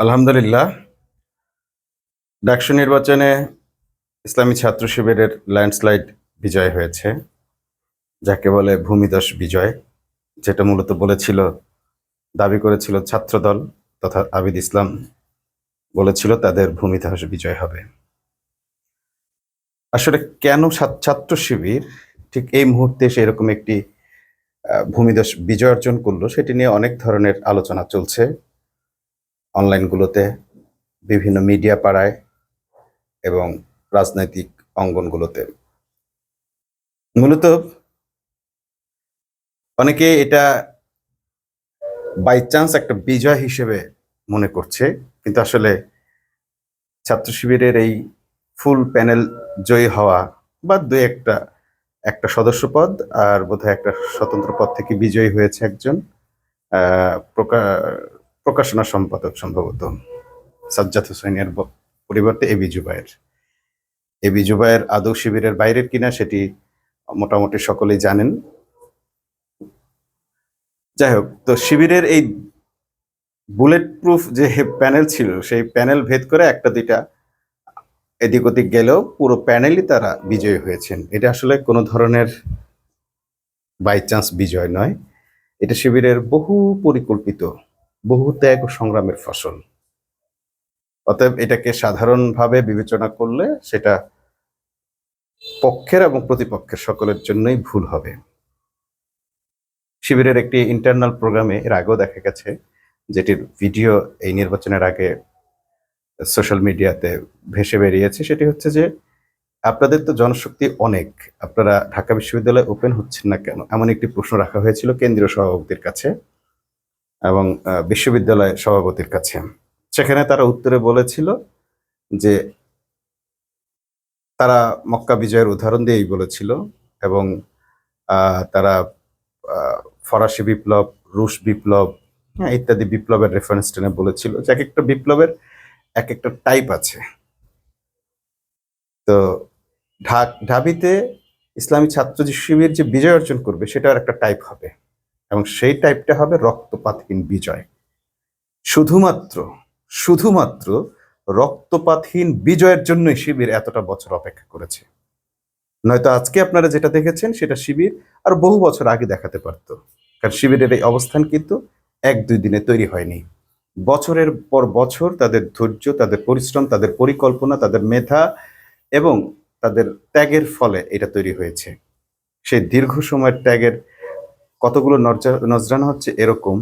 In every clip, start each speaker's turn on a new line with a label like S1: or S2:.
S1: আলহামদুলিল্লাহ। ডাকসু নির্বাচনে ইসলামী ছাত্র শিবিরের ল্যান্ডস্লাইড বিজয় হয়েছে, যাকে বলে ভূমিধস বিজয়। যেটা মূলত দাবি করেছিল ছাত্রদল তথা আবিদ ইসলাম, বলেছিল তাদের ভূমিধস বিজয় হবে। আসলে কেন ছাত্র শিবির ঠিক এই মুহূর্তে এসে এরকম একটি ভূমিধস বিজয় অর্জন করলো, সেটি নিয়ে অনেক ধরনের আলোচনা চলছে অনলাইনগুলোতে, বিভিন্ন মিডিয়া পাড়ায় এবং রাজনৈতিক অঙ্গনগুলোতে। মূলত অনেকে এটা বাই চান্স একটা বিজয় হিসেবে মনে করছে, কিন্তু আসলে ছাত্র শিবিরের এই ফুল প্যানেল জয়ী হওয়া বা দুই একটা একটা সদস্য পদ আর বোধহয় একটা স্বতন্ত্র পদ থেকে বিজয়ী হয়েছে একজন প্রকাশনা সম্পাদক, সম্ভবত সাজ্জাদ হোসেনের পরিবর্তে এবি জুবায়ের আদৌ শিবিরের বাইরের কিনা সেটি মোটামুটি সকলেই জানেন। যাই হোক, তো শিবিরের এই বুলেট প্রুফ যে প্যানেল ছিল, সেই প্যানেল ভেদ করে একটা দুইটা এদিক ওদিক গেলেও পুরো প্যানেলই তারা বিজয়ী হয়েছেন। এটা আসলে কোনো ধরনের বাই চান্স বিজয় নয়, এটা শিবিরের বহু পরিকল্পিত, বহু ত্যাগ ও সংগ্রামের ফসল। অতএব এটাকে সাধারণভাবে বিবেচনা করলে সেটা পক্ষের এবং প্রতিপক্ষের সকলের জন্যই ভুল হবে। শিবিরের একটি ইন্টারনাল প্রোগ্রামে এর আগেও দেখা গেছে, যেটির ভিডিও এই নির্বাচনের আগে সোশ্যাল মিডিয়াতে ভেসে বেরিয়েছে, সেটি হচ্ছে যে আপনাদের তো জনশক্তি অনেক, আপনারা ঢাকা বিশ্ববিদ্যালয়ে ওপেন হচ্ছেন না কেন, এমন একটি প্রশ্ন রাখা হয়েছিল কেন্দ্রীয় সভাপতির কাছে এবং বিশ্ববিদ্যালয় সভাপতির কাছে। সেখানে তারা উত্তরে বলেছিল যে তারা মক্কা বিজয়ের উদাহরণ দিয়েই বলেছিল এবং তারা ফরাসি বিপ্লব, রুশ বিপ্লব, ইত্যাদি বিপ্লবের রেফারেন্স টেনে বলেছিল যে এক একটা বিপ্লবের এক একটা টাইপ আছে। তো ঢাবিতে ইসলামী ছাত্র শিবির যে বিজয় অর্জন করবে সেটার একটা টাইপ হবে এবং সেই টাইপটা হবে রক্তপাতহীন বিজয়। শুধুমাত্র শুধুমাত্র রক্তপাতহীন বিজয়ের জন্যই শিবির এতটা বছর অপেক্ষা করেছে। নয়তো আজকে আপনারা যেটা দেখেছেন সেটা শিবির আর বহু বছর আগে দেখাতে পারত। কারণ শিবিরের এই অবস্থান কিন্তু এক দুই দিনে তৈরি হয়নি, বছরের পর বছর তাদের ধৈর্য, তাদের পরিশ্রম, তাদের পরিকল্পনা, তাদের মেধা এবং তাদের ত্যাগের ফলে এটা তৈরি হয়েছে। সেই দীর্ঘ সময়ের ত্যাগের কতগুলো নজরানা হচ্ছে এরকম।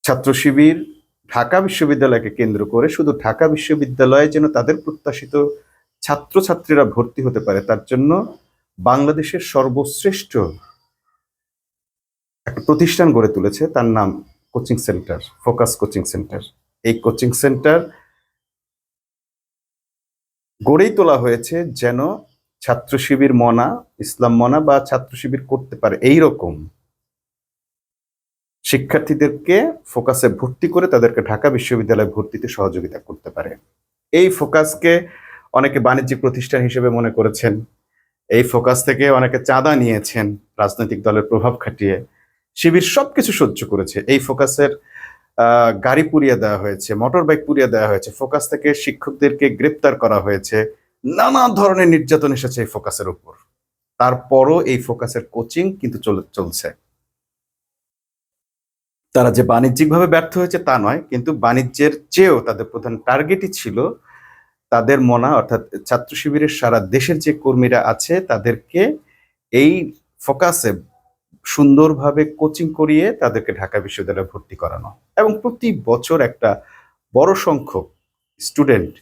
S1: ছাত্র শিবির ঢাকা বিশ্ববিদ্যালয়কে কেন্দ্র করে শুধু ঢাকা বিশ্ববিদ্যালয়ে যেন তাদের প্রত্যাশিত ছাত্রছাত্রীরা ভর্তি হতে পারে, তার জন্য বাংলাদেশের সর্বশ্রেষ্ঠ একটা প্রতিষ্ঠান গড়ে তুলেছে, তার নাম coaching centre, focus coaching centre. এই কোচিং সেন্টার গড়েই তোলা হয়েছে যেন ছাত্র শিবির মনা, ইসলাম মনা বা ছাত্র শিবির করতে পারে এইরকম শিক্ষার্থীদেরকে ফোকাসে ভর্তি করে তাদেরকে ঢাকা বিশ্ববিদ্যালয়ে ভর্তিতে সহযোগিতা করতে পারে। এই ফোকাসকে অনেকে বাণিজ্যিক প্রতিষ্ঠান হিসেবে মনে করেছেন, এই ফোকাস থেকে অনেকে চাঁদা নিয়েছেন রাজনৈতিক দলের প্রভাব খাটিয়ে। শিবির সবকিছু সহ্য করেছে। এই ফোকাসের গাড়ি পুড়িয়ে দেওয়া হয়েছে, মোটর বাইক পুড়িয়ে দেওয়া হয়েছে, ফোকাস থেকে শিক্ষকদেরকে গ্রেপ্তার করা হয়েছে, নানা ধরনের নির্যাতন এসেছে এই ফোকাসের উপর। তারপরও এই ফোকাসের কোচিং কিন্তু চলছে। তারা যে বাণিজ্যিকভাবে ব্যর্থ হয়েছে তা নয়, কিন্তু বাণিজ্যের চেয়েও তাদের প্রধান টার্গেটই ছিল তাদের মনা, অর্থাৎ ছাত্র শিবিরের সারা দেশের যে কর্মীরা আছে তাদেরকে এই ফোকাসে সুন্দরভাবে কোচিং করিয়ে তাদেরকে ঢাকা বিশ্ববিদ্যালয়ে ভর্তি করানো এবং প্রতি বছর একটা বড় সংখ্যক স্টুডেন্ট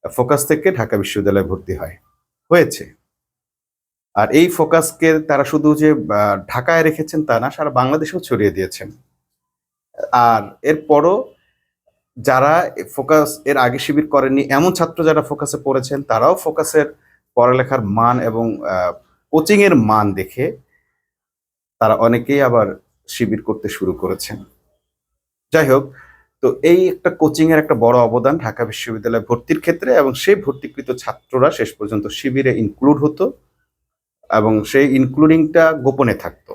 S1: ফোকাস থেকে ঢাকা বিশ্ববিদ্যালয়ে ভর্তি হয়েছে। আর এই ফোকাসকে তারা শুধু যে ঢাকায় রেখেছেন তা না, সারা বাংলাদেশেও ছড়িয়ে দিয়েছেন। আর এরপরও যারা ফোকাস এর আগে শিবির করেননি এমন ছাত্র যারা ফোকাসে পড়েছেন, তারাও ফোকাসের পড়ালেখার মান এবং কোচিং এর মান দেখে তারা অনেকেই আবার শিবির করতে শুরু করেছেন। যাই হোক, তো এই একটা কোচিং এর একটা বড় অবদান ঢাকা বিশ্ববিদ্যালয়ে ভর্তির ক্ষেত্রে, এবং সেই ভর্তিকৃত ছাত্ররা শেষ পর্যন্ত শিবিরে ইনক্লুড হতো এবং সেই ইনক্লুডিংটা গোপনে থাকতো।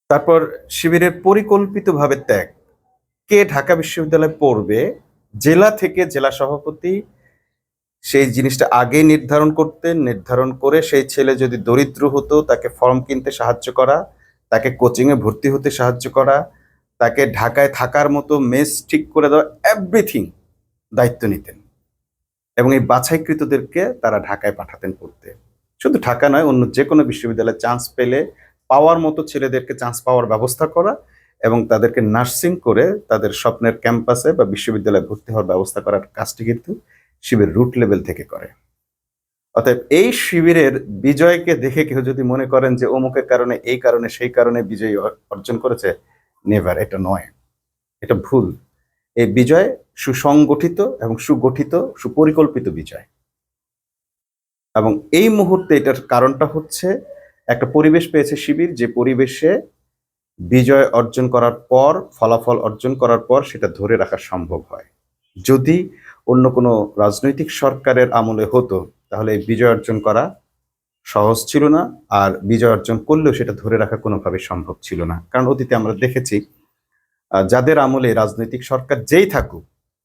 S1: তারপর শিবিরের পরিকল্পিতভাবে ত্যাগ, কে ঢাকা বিশ্ববিদ্যালয়ে পড়বে, জেলা থেকে জেলা সভাপতি সেই জিনিসটা আগে নির্ধারণ করতেন, নির্ধারণ করে সেই ছেলে যদি দরিদ্র হতো তাকে ফর্ম কিনতে সাহায্য করা, তাকে কোচিংয়ে ভর্তি হতে সাহায্য করা, তাকে ঢাকায় থাকার মতো মেস ঠিক করে দেওয়া, এভরিথিং দায়িত্ব নিতেন। এবং এই বাছাইকৃতদেরকে তারা ঢাকায় পাঠাতেন পড়তে। শুধু ঢাকা নয়, অন্য যে কোনো বিশ্ববিদ্যালয়ে চান্স পেলে পাওয়ার মতো ছেলেদেরকে চান্স পাওয়ার ব্যবস্থা করা এবং তাদেরকে নার্সিং করে তাদের স্বপ্নের ক্যাম্পাসে বা বিশ্ববিদ্যালয়ে ভর্তি হওয়ার ব্যবস্থা করার কাজটি কিন্তু শিবির রুট লেভেল থেকে করে। অতএব এই শিবিরের বিজয়কে দেখে কেউ যদি মনে করেন যে অমুকের কারণে, এই কারণে, সেই কারণে বিজয় অর্জন করেছে, নেভার, এটা নয়, এটা ভুল। এই বিজয় সুসংগঠিত এবং সুগঠিত সুপরিকল্পিত বিজয়। এবং এই মুহূর্তে এটার কারণটা হচ্ছে একটা পরিবেশ পেয়েছে শিবির, যে পরিবেশে বিজয় অর্জন করার পর, ফলাফল অর্জন করার পর সেটা ধরে রাখা সম্ভব হয়। যদি অন্য কোনো রাজনৈতিক সরকারের আমলে হতো তাহলে এই বিজয় অর্জন করা সহজ ছিল না, আর বিজয় অর্জন করলেও সেটা ধরে রাখা কোনোভাবে সম্ভব ছিল না। কারণ অতীতে আমরা দেখেছি যাদের আমলে রাজনৈতিক সরকার যেই থাকুক,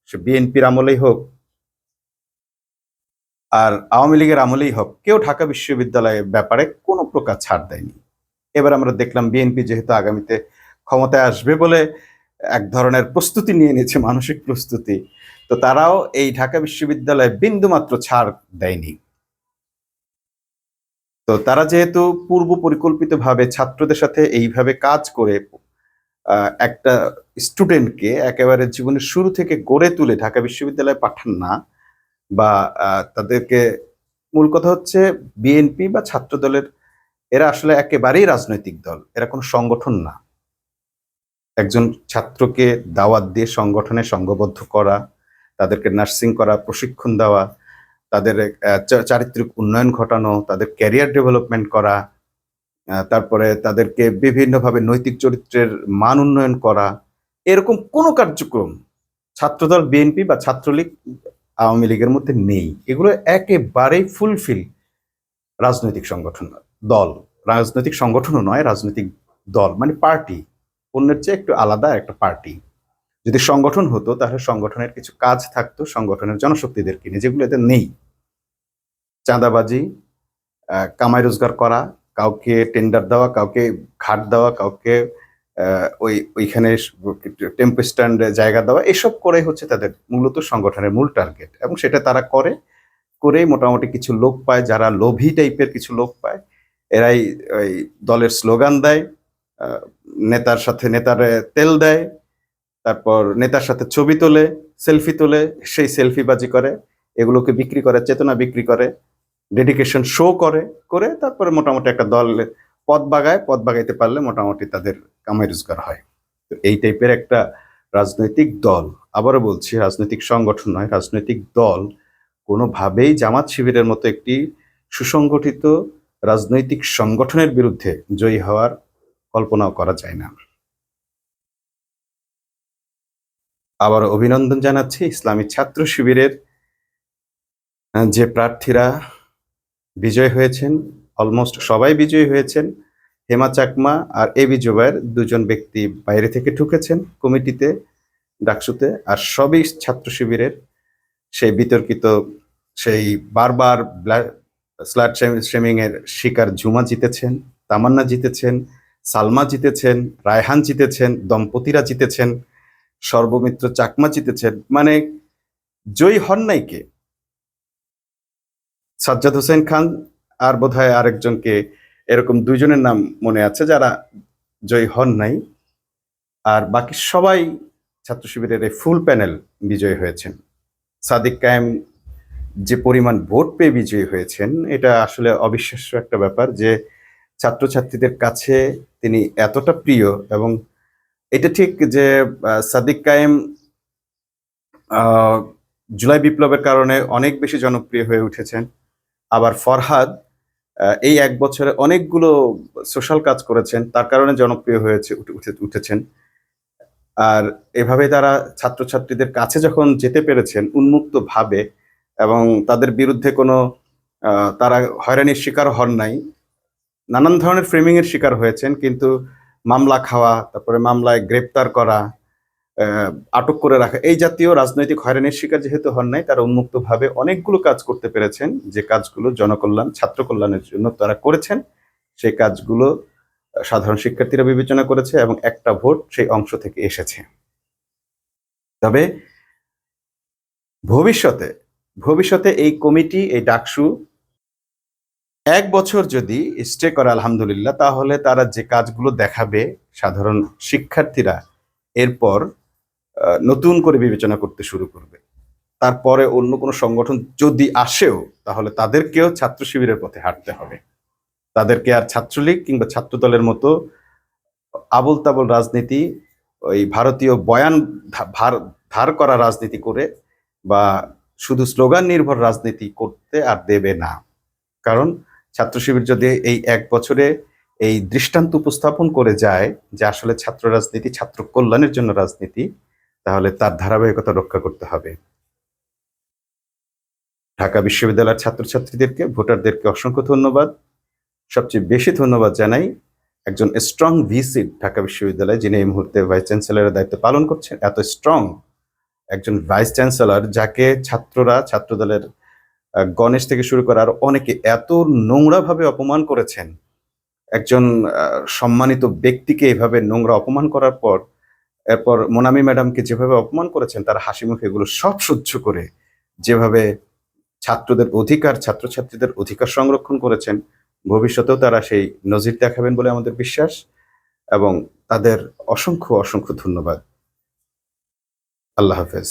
S1: সে বিএনপির আমলেই হোক আর আওয়ামী লীগের আমলেই হোক, কেউ ঢাকা বিশ্ববিদ্যালয়ের ব্যাপারে কোনো প্রকার ছাড় দেয়নি। এবার আমরা দেখলাম বিএনপি যেহেতু আগামীতে ক্ষমতায় আসবে বলে এক ধরনের প্রস্তুতি নিয়ে নিয়েছে, মানসিক প্রস্তুতি, তো তারাও এই ঢাকা বিশ্ববিদ্যালয়ে বিন্দুমাত্র ছাড় দেয়নি। তো তারা যেহেতু পূর্ব পরিকল্পিতভাবে ছাত্রদের সাথে এইভাবে কাজ করে একটা স্টুডেন্টকে একেবারে জীবনের শুরু থেকে গড়ে তুলে ঢাকা বিশ্ববিদ্যালয়ে পাঠান না, বা তাদেরকে, মূল কথা হচ্ছে বিএনপি বা ছাত্র দলের, এরা আসলে একেবারেই রাজনৈতিক দল, এরা কোনো সংগঠন না। একজন ছাত্রকে দাওয়াত দিয়ে সংগঠনে সংঘবদ্ধ করা, তাদেরকে নার্সিং করা, প্রশিক্ষণ দেওয়া, তাদের চারিত্রিক উন্নয়ন ঘটানো, তাদের ক্যারিয়ার ডেভেলপমেন্ট করা, তারপরে তাদেরকে বিভিন্নভাবে নৈতিক চরিত্রের মান উন্নয়ন করা, এরকম কোনো কার্যক্রম ছাত্রদল, বিএনপি বা ছাত্রলীগ, আওয়ামী লীগের মধ্যে নেই। এগুলো একেবারেই ফুলফিল রাজনৈতিক সংগঠন, দল। রাজনৈতিক সংগঠনও নয়, রাজনৈতিক দল, মানে পার্টি, অন্যের চেয়ে একটু আলাদা একটা পার্টি। যদি সংগঠন হতো তাহলে সংগঠনের কিছু কাজ থাকতো সংগঠনের জনশক্তিদেরকে নিয়ে, যেগুলো এদের নেই। চাঁদাবাজি, কামাই রোজগার করা, কাউকে টেন্ডার দেওয়া, কাউকে ঘাট দেওয়া, কাউকে ওইখানে টেম্পো স্ট্যান্ডে জায়গা দেওয়া, এসব করে হচ্ছে তাদের মূলত সংগঠনের মূল টার্গেট। এবং সেটা তারা করেই মোটামুটি কিছু লোক পায়, যারা লোভী টাইপের কিছু লোক পায়, এরাই ওই দলের স্লোগান দেয়, নেতারে তেল দেয়, তারপর নেতার সাথে ছবি তোলে, সেলফি তোলে, সেই সেলফিবাজি করে, এগুলোকে বিক্রি করে, চেতনা বিক্রি করে, ডেডিকেশন শো করে তারপরে মোটামুটি একটা দল পথ বাগাইতে পারলে মোটামুটি তাদের কামাই রোজগার হয়। তো এই টাইপের একটা রাজনৈতিক দল, আবারও বলছি রাজনৈতিক সংগঠন নয়, রাজনৈতিক দল, কোনোভাবেই জামাত শিবিরের মতো একটি সুসংগঠিত রাজনৈতিক সংগঠনের বিরুদ্ধে জয়ী হওয়ার কল্পনাও করা যায় না। আবার অভিনন্দন জানাচ্ছি ইসলামী ছাত্র শিবিরের যে প্রার্থীরা বিজয় হয়েছেন, অলমোস্ট সবাই বিজয়ী হয়েছেন। হেমা চাকমা আর এবি জুবায়ের, দুজন ব্যক্তি বাইরে থেকে ঢুকেছেন কমিটিতে, ডাকসুতে, আর সবই ছাত্র শিবিরের। সেই বিতর্কিত, সেই বারবার স্লাট শেমিং এর শিকার ঝুমা জিতেছেন, তামান্না জিতেছেন, সালমা জিতেছেন, রায়হান জিতেছেন, দম্পতিরা জিতেছেন, সর্বমিত্র চাকমা জিতেছেন। মানে জয়ী হন নাই কে? সাজ্জাদ হোসেন খান আর বোধহয় আরেকজনকে, এরকম দুইজনের নাম মনে আছে যারা জয়ী হন নাই। আর বাকি সবাই ছাত্র শিবিরের এই ফুল প্যানেল বিজয়ী হয়েছেন। সাদিক কায়েম যে পরিমাণ ভোট পেয়ে বিজয়ী হয়েছেন, এটা আসলে অবিশ্বাস্য একটা ব্যাপার, যে ছাত্রছাত্রীদের কাছে তিনি এতটা প্রিয়। এবং এটা ঠিক যে সাদিক কায়েম জুলাই বিপ্লবের কারণে অনেক বেশি জনপ্রিয় হয়ে উঠেছেন। আবার ফরহাদ এই এক বছরে অনেকগুলো সোশ্যাল কাজ করেছেন, তার কারণে জনপ্রিয় হয়েছে উঠেছেন। আর এভাবে তারা ছাত্রছাত্রীদের কাছে যখন যেতে পেরেছেন উন্মুক্তভাবে, এবং তাদের বিরুদ্ধে কোনো তারা হয়রানির শিকার হন নাই, নানান ধরনের ফ্রেমিংয়ের শিকার হয়েছেন, কিন্তু মামলা খাওয়া, তারপরে মামলায় গ্রেপ্তার করা, আটক করে রাখা, এই জাতীয় রাজনৈতিক হয়রানির শিকার যেহেতু হন নাই, তারা উন্মুক্তভাবে অনেকগুলো কাজ করতে পেরেছেন, যে কাজগুলো জনকল্যাণ, ছাত্র কল্যাণের জন্য তারা করেছেন। সেই কাজগুলো সাধারণ শিক্ষার্থীরা বিবেচনা করেছে এবং একটা ভোট সেই অংশ থেকে এসেছে। তবে ভবিষ্যতে ভবিষ্যতে এই কমিটি, এই ডাকসু 1 বছর যদি স্টে করে আলহামদুলিল্লাহ, তাহলে তারা যে কাজগুলো দেখাবে সাধারণ শিক্ষার্থীরা এরপর নতুন করে বিবেচনা করতে শুরু করবে। তারপরে অন্য কোনো সংগঠন যদি আসেও, তাহলে তাদেরকেও ছাত্র শিবিরের পথে হাঁটতে হবে। তাদেরকে আর ছাত্রলীগ কিংবা ছাত্রদলের মতো আবোল তাবোল রাজনীতি, ওই ভারতীয় বয়ান ধার করা রাজনীতি করে বা শুধু স্লোগান নির্ভর রাজনীতি করতে আর দেবে না। কারণ ছাত্র শিবির যদি এই 1 বছরে এই দৃষ্টান্ত উপস্থাপন করে যায় যে আসলে ছাত্র রাজনীতি ছাত্র কল্যাণের জন্য রাজনীতি, তাহলে তার ধারাবাহিকতা রক্ষা করতে হবে। ঢাকা বিশ্ববিদ্যালয়ের ছাত্রছাত্রীদেরকে, ভোটারদেরকে অসংখ্য ধন্যবাদ। সবচেয়ে বেশি ধন্যবাদ জানাই একজন স্ট্রং ভিসি ঢাকা বিশ্ববিদ্যালয়ে, যিনি এই মুহূর্তে ভাইস চ্যান্সেলরের দায়িত্ব পালন করছেন। এত স্ট্রং একজন ভাইস চ্যান্সেলর, যাকে ছাত্ররা, ছাত্রদলের গণেশ থেকে শুরু করে আর অনেকে এত নোংরাভাবে অপমান করেছেন। একজন সম্মানিত ব্যক্তিকে এভাবে নোংরা অপমান করার পর, এরপর মোনামি ম্যাডামকে যেভাবে অপমান করেছেন, তারা হাসি মুখে এগুলো সব সহ্য করে যেভাবে ছাত্রদের অধিকার, ছাত্রছাত্রীদের অধিকার সংরক্ষণ করেছেন, ভবিষ্যতেও তারা সেই নজির দেখাবেন বলে আমাদের বিশ্বাস, এবং তাদের অসংখ্য অসংখ্য ধন্যবাদ। আল্লাহ হাফেজ।